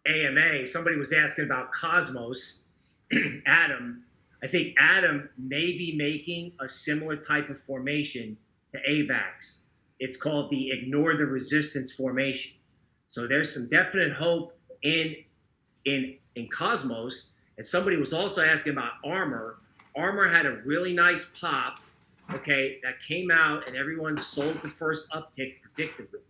AMA, somebody was asking about Cosmos. Adam, I think Adam may be making a similar type of formation to AVAX. It's called the Ignore the Resistance formation. So there's some definite hope in Cosmos. And somebody was also asking about Armor. Armor had a really nice pop, okay, that came out and everyone sold the first uptick predictably.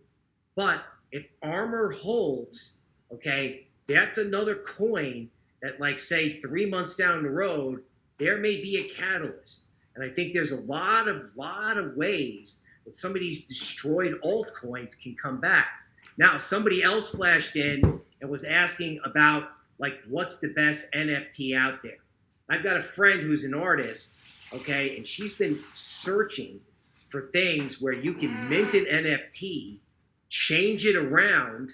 But if Armor holds, okay, that's another coin that, like, say 3 months down the road, there may be a catalyst. And I think there's a lot of ways that some of these destroyed altcoins can come back. Now, somebody else flashed in and was asking about, like, what's the best NFT out there. I've got a friend who's an artist, okay, and she's been searching for things where you can mint an NFT, change it around,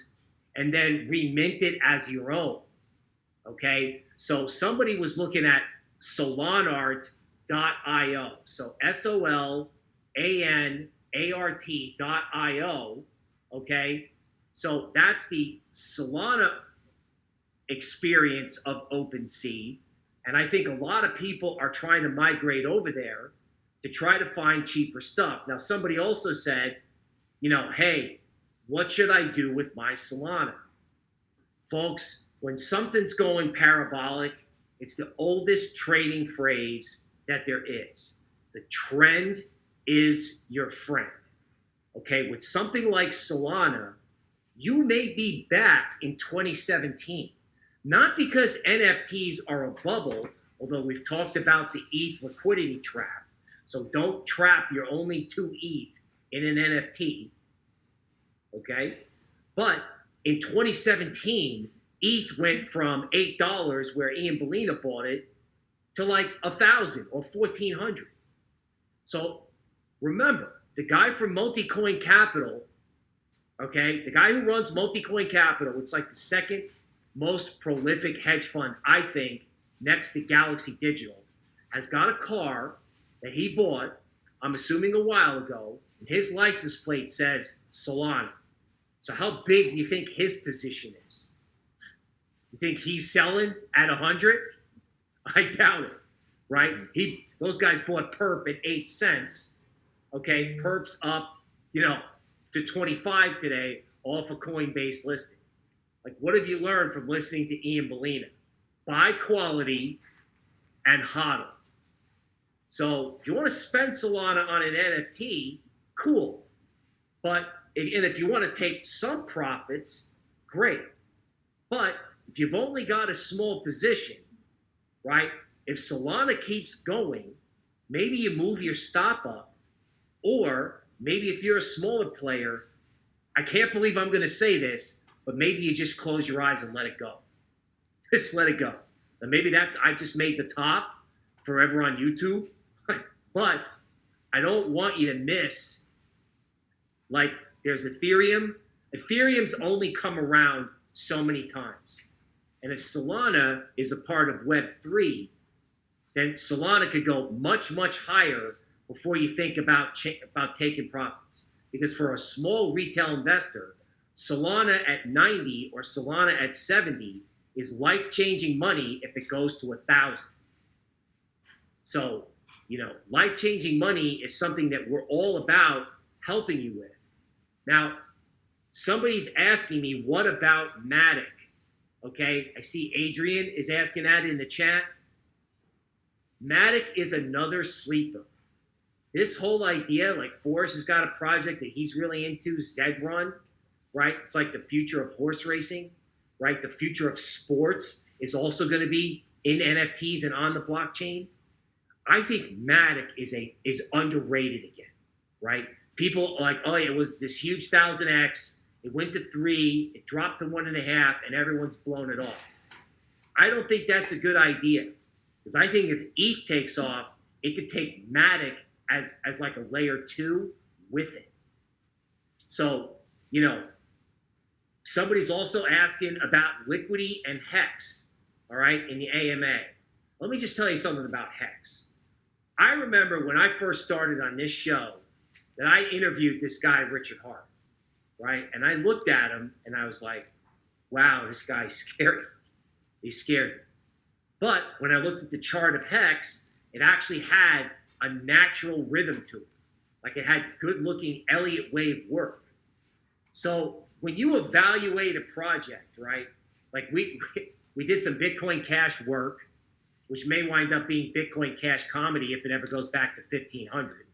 and then remint it as your own. Okay, so somebody was looking at solanart.io. So SOLANART.io. Okay, so that's the Solana experience of OpenSea. And I think a lot of people are trying to migrate over there to try to find cheaper stuff. Now, somebody also said, you know, hey, what should I do with my Solana? Folks, when something's going parabolic, it's the oldest trading phrase that there is. The trend is your friend. Okay, with something like Solana, you may be back in 2017. Not because NFTs are a bubble, although we've talked about the ETH liquidity trap. So don't trap your only 2 ETH in an NFT. Okay? But in 2017, ETH went from $8 where Ian Bellina bought it to like 1,000 or 1,400. So remember, the guy from Multicoin Capital, okay, the guy who runs Multicoin Capital, it's like the second most prolific hedge fund, I think, next to Galaxy Digital, has got a car that he bought, I'm assuming a while ago, and his license plate says Solana. So how big do you think his position is? You think he's selling at 100? I doubt it, right? Those guys bought PERP at 8 cents. Okay, PERP's up, you know, to 25 today off a Coinbase listing. Like, what have you learned from listening to Ian Bellina? Buy quality and hodl. So if you want to spend Solana on an NFT, cool. And if you want to take some profits, great. But if you've only got a small position, right? If Solana keeps going, maybe you move your stop up. Or maybe if you're a smaller player, I can't believe I'm going to say this, but maybe you just close your eyes and let it go. Just let it go. And maybe I just made the top forever on YouTube. But I don't want you to miss, like, there's Ethereum. Ethereum's only come around so many times. And if Solana is a part of Web3, then Solana could go much, much higher before you think about taking profits. Because for a small retail investor, Solana at 90 or Solana at 70 is life-changing money if it goes to 1,000. So, you know, life-changing money is something that we're all about helping you with. Now, somebody's asking me, what about MATIC? Okay, I see Adrian is asking that in the chat. MATIC is another sleeper. This whole idea, like Forrest has got a project that he's really into, Zedrun, right? It's like the future of horse racing, right? The future of sports is also going to be in NFTs and on the blockchain. I think MATIC is underrated again, right? People are like, oh, it was this huge 1000x. It went to 3, it dropped to 1.5, and everyone's blown it off. I don't think that's a good idea, because I think if ETH takes off, it could take MATIC as like a layer 2 with it. So, you know, somebody's also asking about Liquidity and HEX, all right, in the AMA. Let me just tell you something about HEX. I remember when I first started on this show that I interviewed this guy, Richard Hart, right? And I looked at him and I was like, wow, this guy's scary. He's scary. But when I looked at the chart of HEX, it actually had a natural rhythm to it. Like it had good looking Elliott wave work. So when you evaluate a project, right? Like we did some Bitcoin Cash work, which may wind up being Bitcoin Cash comedy if it ever goes back to 1500,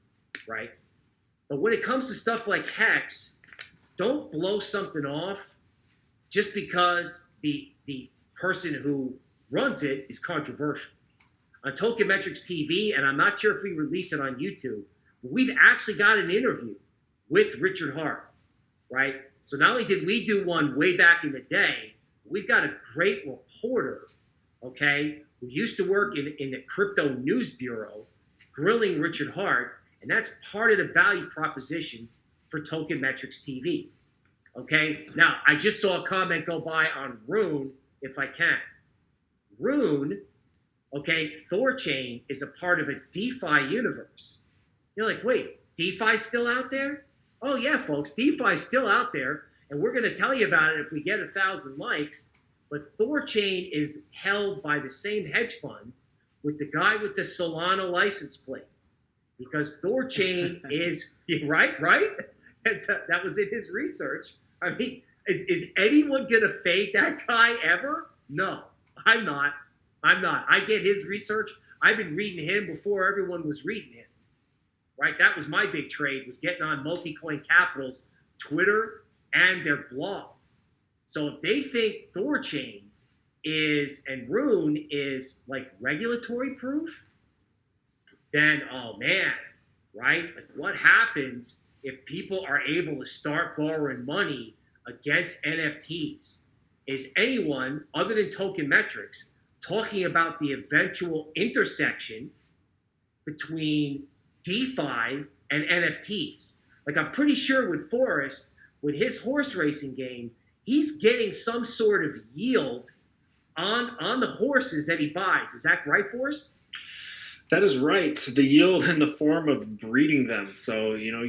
right? But when it comes to stuff like HEX, don't blow something off just because the person who runs it is controversial. On Tokenmetrics TV, and I'm not sure if we release it on YouTube, but we've actually got an interview with Richard Hart, right? So not only did we do one way back in the day, we've got a great reporter, okay, who used to work in the Crypto News Bureau, grilling Richard Hart, and that's part of the value proposition for Tokenmetrics TV, okay? Now, I just saw a comment go by on Rune, if I can. Rune, okay, Thorchain is a part of a DeFi universe. You're like, wait, DeFi's still out there? Oh yeah, folks, DeFi's still out there, and we're going to tell you about it if we get 1,000 likes. But Thorchain is held by the same hedge fund with the guy with the Solana license plate, because Thorchain is right. That was in his research. I mean, is anyone going to fade that guy ever? No, I'm not. I get his research. I've been reading him before everyone was reading him. Right? That was my big trade, was getting on Multicoin Capital's Twitter and their blog. So if they think Thorchain is, and Rune is like regulatory proof, then, oh man, right? Like what happens if people are able to start borrowing money against NFTs? Is anyone other than Tokenmetrics talking about the eventual intersection between DeFi and NFTs? Like I'm pretty sure with Forrest, with his horse racing game, he's getting some sort of yield on the horses that he buys. Is that right, Forrest? That is right. The yield in the form of breeding them. So, you know,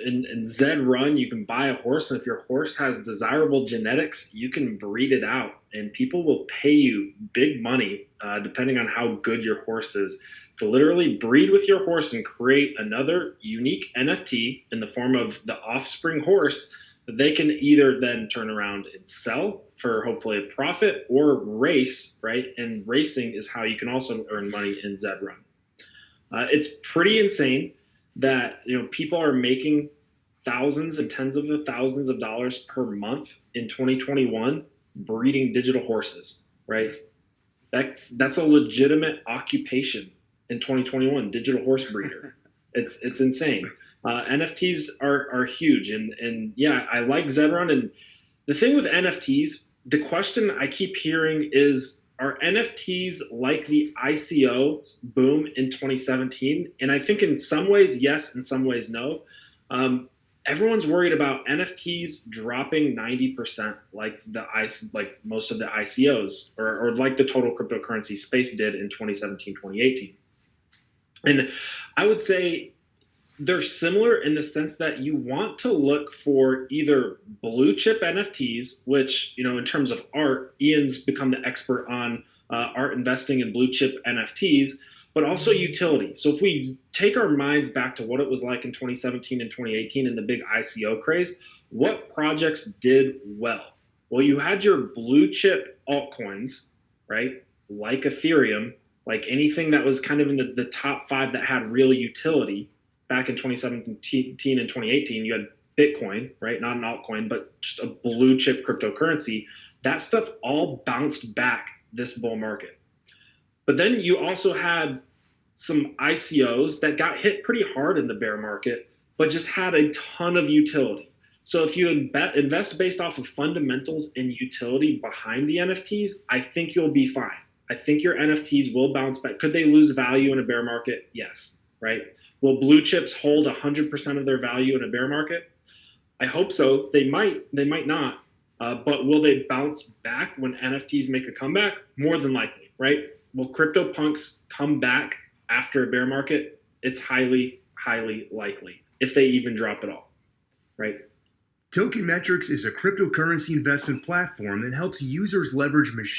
in Zed Run, you can buy a horse, and if your horse has desirable genetics, you can breed it out, and people will pay you big money, depending on how good your horse is, to literally breed with your horse and create another unique NFT in the form of the offspring horse that they can either then turn around and sell for hopefully a profit, or race, right? And racing is how you can also earn money in Zed Run. It's pretty insane that, you know, people are making thousands and tens of thousands of dollars per month in 2021 breeding digital horses, right? That's a legitimate occupation in 2021, digital horse breeder. It's insane. NFTs are huge, and yeah, I like Zed Run. And the thing with NFTs, the question I keep hearing is, are NFTs like the ICO boom in 2017? And I think in some ways, yes, in some ways, no. Everyone's worried about NFTs dropping 90%, like most of the ICOs, or like the total cryptocurrency space did in 2017, 2018. And I would say they're similar in the sense that you want to look for either blue chip NFTs, which, you know, in terms of art, Ian's become the expert on art investing in blue chip NFTs, but also utility. So if we take our minds back to what it was like in 2017 and 2018 in the big ICO craze, what projects did well? Well, you had your blue chip altcoins, right? Like Ethereum, like anything that was kind of in the top 5 that had real utility. Back in 2017 and 2018, you had Bitcoin, right? Not an altcoin, but just a blue chip cryptocurrency. That stuff all bounced back this bull market. But then you also had some ICOs that got hit pretty hard in the bear market, but just had a ton of utility. So if you invest based off of fundamentals and utility behind the NFTs, I think you'll be fine. I think your NFTs will bounce back. Could they lose value in a bear market? Yes, right? Will blue chips hold 100% of their value in a bear market? I hope so. They might not. But will they bounce back when NFTs make a comeback? More than likely, right? Will CryptoPunks come back after a bear market? It's highly, highly likely, if they even drop at all, right? Token Metrics is a cryptocurrency investment platform that helps users leverage machine